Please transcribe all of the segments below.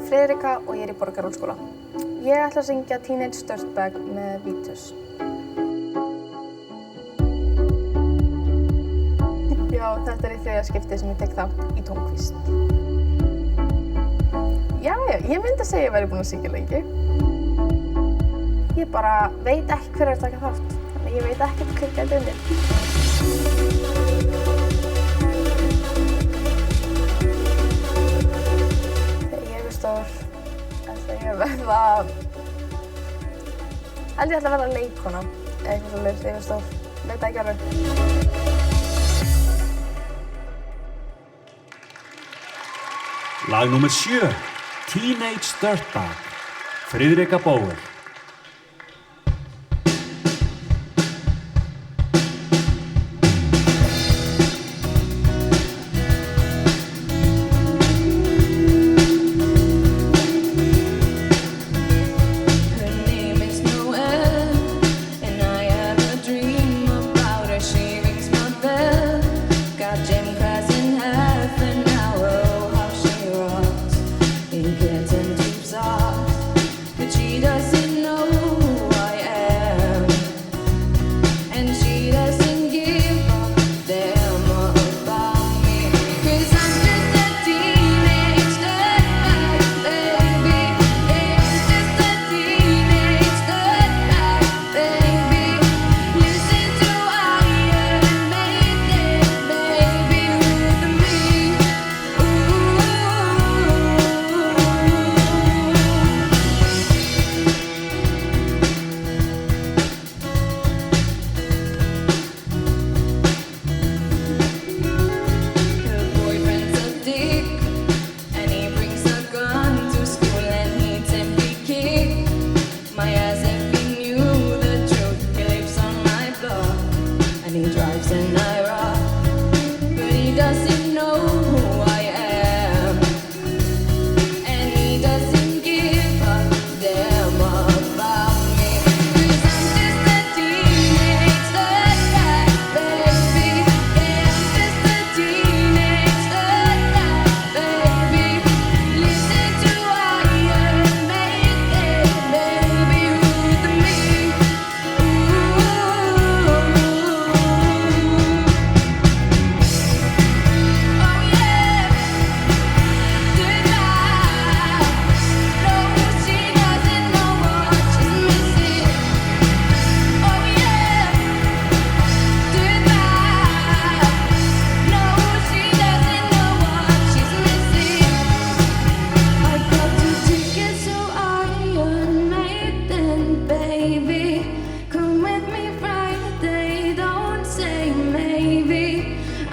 Friðrika og ég í Borgarhólsskóla. Ég ætla að syngja Teenage Dirtbag með Vitus. Já, þetta í þriðja skiptið sem ég tek þátt í tónquist. Jæja, ég myndi að segja ég væri búin að syngja lengi. Ég bara veit ekki hver að taka þátt, þannig ég veit ekkert hvað gæti undir. Þegar ég stór, ætla ég að verða... Ég ætla að verða leikkona, eða eitthvað svoleiðis þegar ég stór. Veit ekki alveg. Lag númer 7, Teenage Dirtbag, Friðrika Bauer.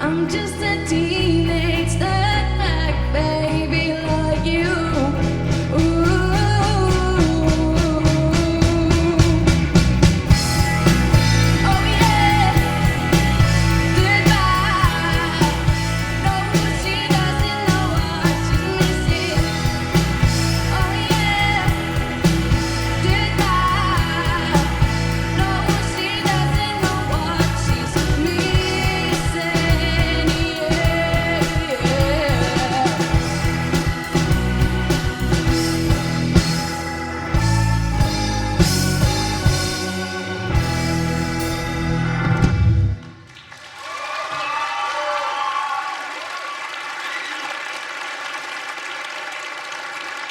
I'm just a teen.